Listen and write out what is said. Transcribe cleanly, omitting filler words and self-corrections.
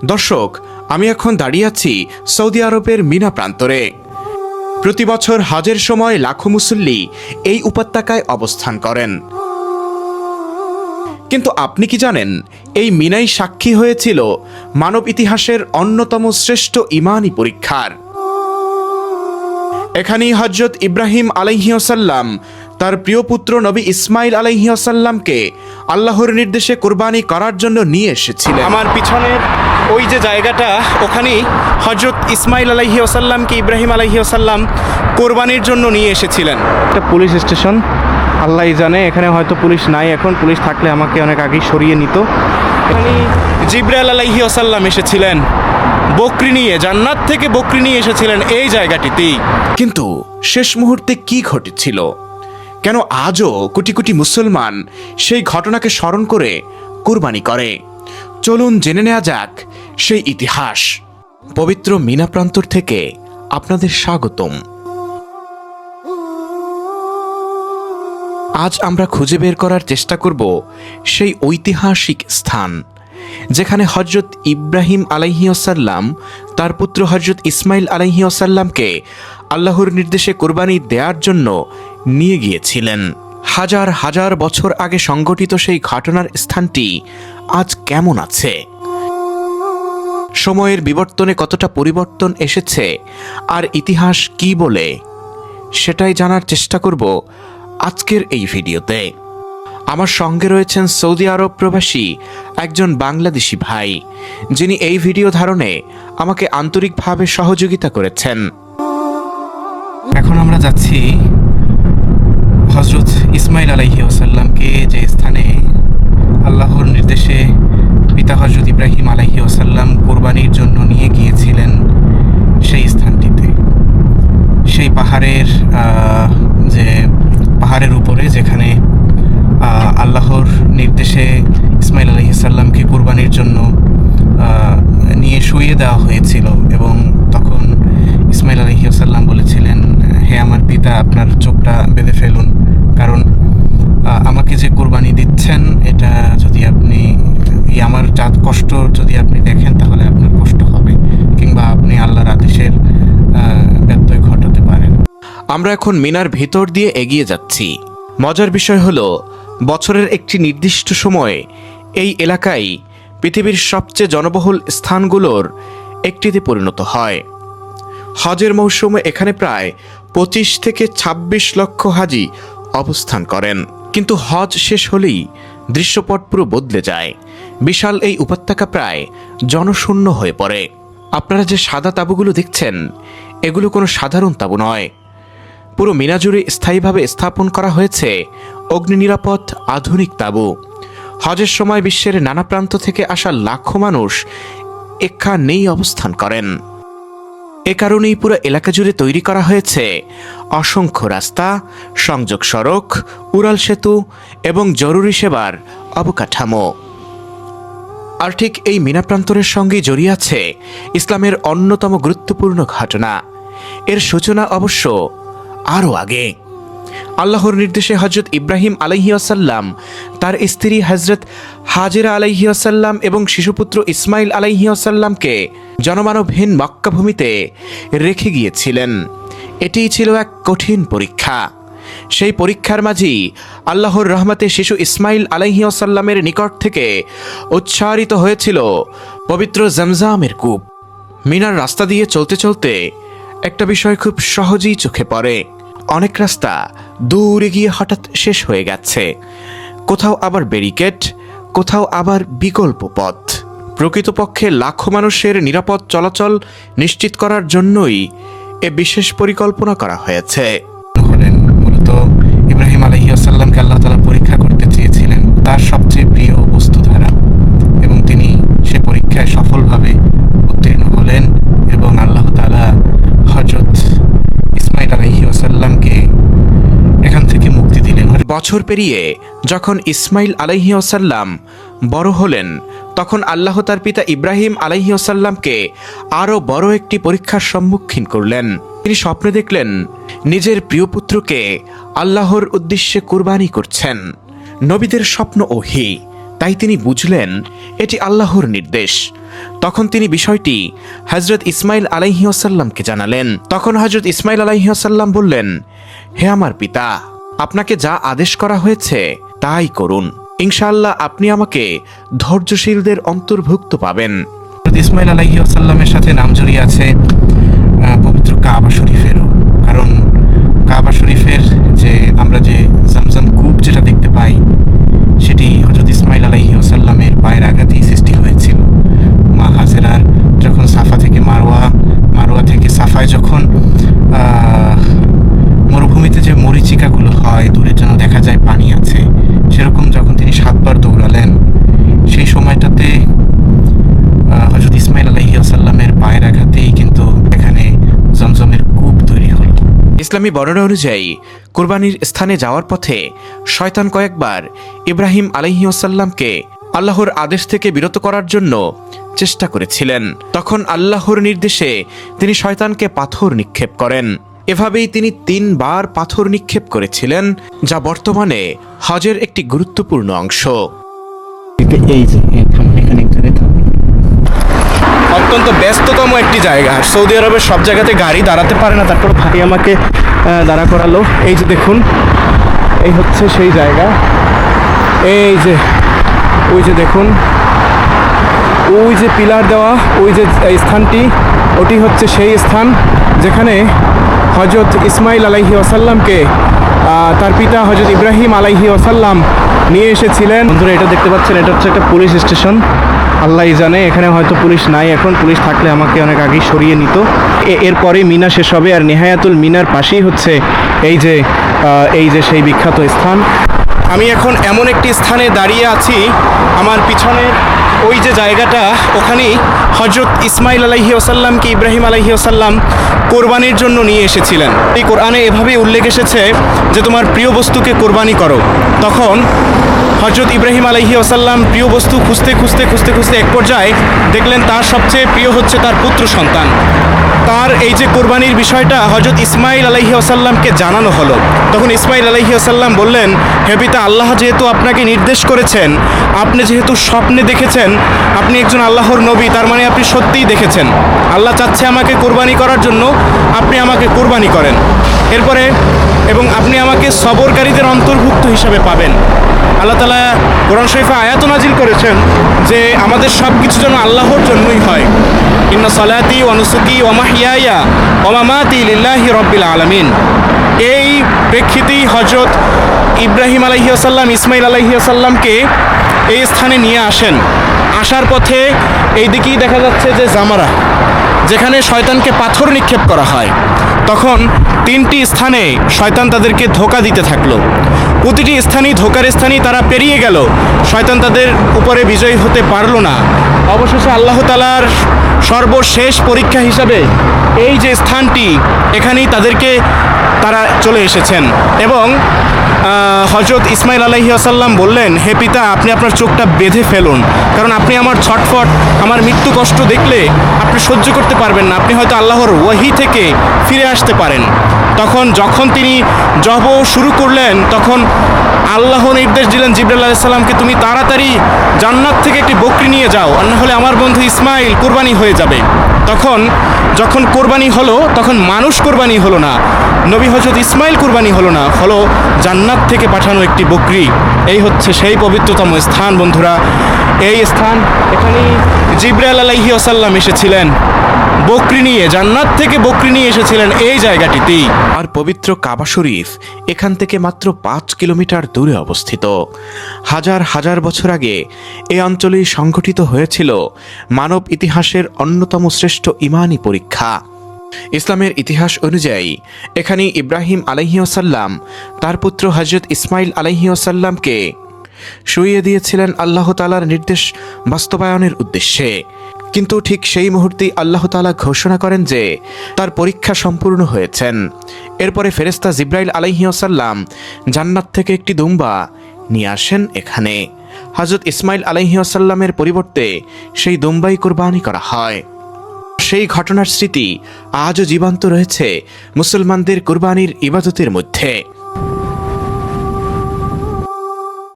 দর্শক, আমি এখন দাঁড়িয়ে আছি সৌদি আরবের মিনা প্রান্তরে। প্রতি বছর হজের সময় লাখো মুসল্লি এই উপত্যকায় অবস্থান করেন। কিন্তু আপনি কি জানেন, এই মিনাই সাক্ষী হয়েছিল মানব ইতিহাসের অন্যতম শ্রেষ্ঠ ঈমানী পরীক্ষার। এখানেই হযরত ইব্রাহিম আলাইহিসসালাম তার প্রিয় পুত্র নবী ইসমাইল আলাইহিসসালামকে আল্লাহর নির্দেশে কুরবানি করার জন্য নিয়ে এসেছিলেন। আমার পিছনের ওই যে জায়গাটা, ওখানেই হযরত ইসমাইল আলাইহিসসালামকে ইব্রাহিম আলাইহিসসালাম কোরবানির জন্য নিয়ে এসেছিলেন। একটা পুলিশ স্টেশন, আল্লাহই জানে এখানে হয়তো পুলিশ নাই এখন, পুলিশ থাকলে আমাকে অনেক আগেই সরিয়ে নিত। এখানে জিবরাইল আলাইহিসসালাম এসেছিলেন বকরি নিয়ে, জান্নাত থেকে বকরি নিয়ে এসেছিলেন এই জায়গাটিতেই। কিন্তু শেষ মুহূর্তে কি ঘটেছিল, কেন আজও কোটি কোটি মুসলমান সেই ঘটনাকে স্মরণ করে কুরবানি করে? চলুন জেনে নেওয়া যাক সেই ইতিহাস। পবিত্র মিনা প্রান্তর থেকে আপনাদের স্বাগতম। আজ আমরা খুঁজে বের করার চেষ্টা করব সেই ঐতিহাসিক স্থান যেখানে হযরত ইব্রাহিম আলাইহিসসালাম তার পুত্র হযরত ইসমাইল আলাইহিসসালামকে আল্লাহর নির্দেশে কুরবানি দেওয়ার জন্য নিয়ে গিয়েছিলেন। হাজার হাজার বছর আগে সংঘটিত সেই ঘটনার স্থানটি আজ কেমন আছে, সময়ের বিবর্তনে কতটা পরিবর্তন এসেছে, আর ইতিহাস কি বলে, সেটাই জানার চেষ্টা করব আজকের এই ভিডিওতে। আমার সঙ্গে রয়েছেন সৌদি আরব প্রবাসী একজন বাংলাদেশি ভাই, যিনি এই ভিডিও ধারণে আমাকে আন্তরিকভাবে সহযোগিতা করেছেন। এখন আমরা যাচ্ছি হযরত ইসমাইল আলাইহিসসালামকে যে স্থানে আল্লাহর নির্দেশে পিতা হযরত ইব্রাহিম আলাইহিসসালাম কোরবানির জন্য নিয়ে গিয়েছিলেন, সেই স্থানটিতে, সেই পাহাড়ের উপরে যেখানে আল্লাহর নির্দেশে ইসমাইল আলাইহিসসালামকে কোরবানির জন্য নিয়ে শুইয়ে দেওয়া হয়েছিল। এবং তখন ইসমাইল আলাইহিসসালাম বলেছিলেন, হে আমার পিতা, আপনার চোখটা বেঁধে ফেলুন, কারণ আমাকে যে কোরবানি দিচ্ছেন এটা যদি আপনি আমার জাত কষ্ট যদি আপনি দেখেন তাহলে আপনার কষ্ট হবে, কিংবা আপনি আল্লাহর আদেশের ব্যত্যয় ঘটাতে পারেন। আমরা এখন মিনার ভেতর দিয়ে এগিয়ে যাচ্ছি। মজার বিষয় হলো, বছরের একটি নির্দিষ্ট সময়ে এই এলাকায় পৃথিবীর সবচেয়ে জনবহুল স্থানগুলোর একটিতে পরিণত হয়। হজের মৌসুমে এখানে প্রায় 25 থেকে 26 লক্ষ হাজি অবস্থান করেন। কিন্তু হজ শেষ হলেই দৃশ্যপট পুরো বদলে যায়। বিশাল এই উপত্যকা প্রায় জনশূন্য হয়ে পড়ে। আপনারা যে সাদা তাঁবুগুলো দেখছেন, এগুলো কোনো সাধারণ তাঁবু নয়। পুরো মিনা জুড়ে স্থায়ীভাবে স্থাপন করা হয়েছে অগ্নি নিরাপদ আধুনিক তাঁবু। হজের সময় বিশ্বের নানা প্রান্ত থেকে আসা লাখো মানুষ এখানেই অবস্থান করেন। এ কারণেই পুরো এলাকা জুড়ে তৈরি করা হয়েছে অসংখ্য রাস্তা, সংযোগ সড়ক, উড়াল সেতু এবং জরুরি সেবার অবকাঠামো। আর ঠিক এই মিনা প্রান্তরের সঙ্গে জড়িয়ে আছে ইসলামের অন্যতম গুরুত্বপূর্ণ ঘটনা। এর সূচনা অবশ্য আরও আগে। আল্লাহর নির্দেশে হযরত ইব্রাহিম আলাইহিসসালাম তার স্ত্রী হযরত হাজেরা আলাইহিসসালাম এবং শিশুপুত্র ইসমাইল আলাইহিসসালামকে জনমানবহীন মক্কা ভূমিতে রেখে গিয়েছিলেন। এটিই ছিল এক কঠিন পরীক্ষা। সেই পরীক্ষার মাঝেই আল্লাহর রহমতে শিশু ইসমাইল আলাইহিসসালামের নিকট থেকে উচ্চারিত হয়েছিল পবিত্র জমজমের কূপ। মিনার রাস্তা দিয়ে চলতে চলতে একটা বিষয় খুব সহজেই চোখে পড়ে। অনেক রাস্তা দূরে গিয়ে হঠাৎ শেষ হয়ে গেছে, কোথাও আবার ব্যারিকেড, কোথাও আবার বিকল্প পথ। প্রকৃতপক্ষে লাখো মানুষের নিরাপদ চলাচল নিশ্চিত করার জন্যই এ বিশেষ পরিকল্পনা করা হয়েছে। মূলত ইব্রাহিম আলাইহিসসালামকে আল্লাহ তাআলা পরীক্ষা করতে চেয়েছিলেন তার সবচেয়ে প্রিয় বস্তুধারা, এবং তিনি সে পরীক্ষায় সফলভাবে উত্তীর্ণ হলেন এবং আল্লাহ তাআলা হযরত ইসমাইল আলাইহিসসালামকে এখান থেকে মুক্তি দিলেন। বছর পেরিয়ে যখন ইসমাইল আলাইহিসসালাম বড় হলেন, তখন আল্লাহ তার পিতা ইব্রাহিম আলাইহিসসালামকে আরও বড় একটি পরীক্ষার সম্মুখীন করলেন। তিনি স্বপ্নে দেখলেন নিজের প্রিয় পুত্রকে আল্লাহর উদ্দেশ্যে কুরবানি করছেন। নবীদের স্বপ্ন ওহী, তাই তিনি বুঝলেন এটি আল্লাহর নির্দেশ। তখন তিনি বিষয়টি হযরত ইসমাইল আলাইহিসসালামকে জানালেন। তখন হযরত ইসমাইল আলাইহিসসালাম বললেন, হে আমার পিতা, আপনাকে যা আদেশ করা হয়েছে তাই করুন, ইনশাআল্লাহ আপনি আমাকে ধৈর্যশীলদের অন্তর্ভুক্ত পাবেন। ইসমাইল আলাইহিসসালামের সাথে নাম জড়িয়ে আছে পবিত্র কাবা শরীফেরও, কারণ কাবা শরীফের যে আমরা যে জামজাম কূপ যেটা দেখতে পাই, সেটি হযরত ইসমাইল আলাইহিসসালামের পায়ের আঘাতেই সৃষ্টি হয়েছিল। মা হাজেরার যখন সাফা থেকে মারওয়া থেকে সাফায় যখন মরুভূমিতে যে মরিচিকাগুলো হয়, দূরের জন্য দেখা যায় পানি আছে, সেরকম যখন তিনি 7 বার দৌড়ালেন, সেই সময়টাতে হযরত ইসমাইল আলাইহিসসালামের পায়ের আঘাতেই কিন্তু এখানে জমজমের কূপ তৈরি হলো। ইসলামী বর্ণনা অনুযায়ী কুরবানির স্থানে যাওয়ার পথে শয়তান কয়েকবার ইব্রাহিম আলাইহিসসালামকে আল্লাহর আদেশ থেকে বিরত করার জন্য চেষ্টা করেছিলেন। তখন আল্লাহর নির্দেশে তিনি শয়তানকে পাথর নিক্ষেপ করেন। এভাবেই তিনি 3 বার পাথর নিক্ষেপ করেছিলেন, যা বর্তমানে হজের একটি গুরুত্বপূর্ণ অংশ। এই যে এখানে অত্যন্ত ব্যস্ততম একটি জায়গা। সৌদি আরবের সব জায়গাতে গাড়ি দাঁড়াতে পারে না, তারপর ভাই আমাকে দাঁড়া করালো। এই যে দেখুন, এই হচ্ছে সেই জায়গা। এই যে ওই যে দেখুন, ওই যে পিলার দেওয়া ওই যে স্থানটি, ওটি হচ্ছে সেই স্থান যেখানে হযরত ইসমাইল আলাইহিসসালামকে তার পিতা হযরত ইব্রাহিম আলাইহিসসালাম নিয়ে এসেছিলেন। বন্ধুরা, এটা দেখতে পাচ্ছেন, এটা হচ্ছে একটা পুলিশ স্টেশন। আল্লাহই জানে, এখানে হয়তো পুলিশ নাই এখন, পুলিশ থাকলে আমাকে অনেক আগেই সরিয়ে নিত। এরপরে মিনা শেষ হবে, আর নেহায়াতুল মিনার পাশেই হচ্ছে এই যে সেই বিখ্যাত স্থান। আমি এখন এমন একটি স্থানে দাঁড়িয়ে আছি, আমার পিছনের ওই যে জায়গাটা, ওখানেই হযরত ইসমাইল আলাইহিসসালামকে ইব্রাহিম আলাইহিসসালাম কোরবানির জন্য নিয়ে এসেছিলেন। এই কোরআনে এভাবেই উল্লেখ এসেছে যে তোমার প্রিয় বস্তুকে কোরবানি করো। তখন হযরত ইব্রাহিম আলাইহিসসালাম প্রিয় বস্তু খুঁজতে এক পর্যায়ে দেখলেন তার সবচেয়ে প্রিয় হচ্ছে তার পুত্র সন্তান। তার এই যে কোরবানির বিষয়টা হযরত ইসমাইল আলাইহিসসালামকে জানানো হলো। তখন ইসমাইল আলাইহিসসালাম বললেন, হে পিতা, আল্লাহ যেহেতু আপনাকে নির্দেশ করেছেন, আপনি যেহেতু স্বপ্নে দেখেছেন আপনি একজন আল্লাহর নবী, তার মানে আপনি সত্যিই দেখেছেন। আল্লাহ চাচ্ছে আমাকে কোরবানি করার জন্য, আপনি আমাকে কোরবানি করেন। এরপরে এবং আপনি আমাকে সবরকারীদের অন্তর্ভুক্ত হিসাবে পাবেন। আল্লাহ তাআলা কোরআন শরীফে আয়াত নাজিল করেছেন যে আমাদের সব কিছু যেন আল্লাহর জন্যই হয়। ইন্না সালাতি ওয়া নুসুকি ওয়া মাহইয়ায়া ওয়া মামাতি লিল্লাহি রাব্বিল আলামিন। এই প্রেক্ষিতেই হযরত ইব্রাহিম আলাইহিসসালাম ইসমাইল আলাইহিসসালামকে এই স্থানে নিয়ে আসেন। আসার পথে এই দিকেই দেখা যাচ্ছে যে জামারা, যেখানে শয়তানকে পাথর নিক্ষেপ করা হয়। তখন 3টি স্থানে শয়তান তাদেরকে ধোঁকা দিতে থাকলো। প্রতিটি স্থানই ধোঁকার স্থানই তারা পেরিয়ে গেল, শয়তান তাদের উপরে বিজয়ী হতে পারল না। অবশেষে আল্লাহ তাআলার সর্বশেষ পরীক্ষা হিসাবে এই যে স্থানটি, এখানেই তারা চলে এসেছেন। এবং হযরত ইসমাইল আলাইহিসসালাম বললেন, হে পিতা, আপনি আপনার চোখটা বেঁধে ফেলুন, কারণ আপনি আমার ছটফট, আমার মৃত্যু কষ্ট দেখলে আপনি সহ্য করতে পারবেন না, আপনি হয়তো আল্লাহর ওয়াহি থেকে ফিরে আসতে পারেন। যখন তিনি জব শুরু করলেন, তখন আল্লাহ নির্দেশ দিলেন জিবরাইল আলাইহিস সালামকে, তুমি তাড়াতাড়ি জান্নাত থেকে একটি বকরি নিয়ে যাও, আর না হলে আমার বন্ধু ইসমাইল কুরবানি হয়ে যাবে। যখন কোরবানি হলো, তখন মানুষ কোরবানি হলো না, নবী হযরত ইসমাইল কুরবানি হলো না, হলো জান্নাত থেকে পাঠানো একটি বকরি। এই হচ্ছে সেই পবিত্রতম স্থান। বন্ধুরা, এই স্থান, এখানেই জিবরাইল আলাইহিসসালাম এসেছিলেন বকরি নিয়ে, জান্নাত থেকে বকরি নিয়ে এসেছিলেন এই জায়গাটিতেই। আর পবিত্র কাবা শরীফ এখান থেকে মাত্র 5 কিলোমিটার দূরে অবস্থিত। হাজার হাজার বছর আগে এই অঞ্চলেই সংঘটিত হয়েছিল মানব ইতিহাসের অন্যতম শ্রেষ্ঠ ঈমানি পরীক্ষা। ইসলামের ইতিহাস অনুযায়ী এখানে ইব্রাহিম আলাইহিসসালাম তার পুত্র হযরত ইসমাইল আলাইহিসসালামকে শুইয়ে দিয়েছিলেন আল্লাহ তাআলার নির্দেশ বাস্তবায়নের উদ্দেশ্যে। কিন্তু ঠিক সেই মুহূর্তেই আল্লাহ তাআলা ঘোষণা করেন যে তার পরীক্ষা সম্পূর্ণ হয়েছেন। এরপরে ফেরেশতা জিবরাইল আলাইহিসসালাম জান্নাত থেকে একটি দুম্বা নিয়ে আসেন এখানে। হযরত ইসমাইল আলাইহিসসালামের পরিবর্তে সেই দুম্বাই কুরবানি করা হয়। সেই ঘটনার স্মৃতি আজও জীবন্ত রয়েছে মুসলমানদের কুরবানির ইবাদতের মধ্যে।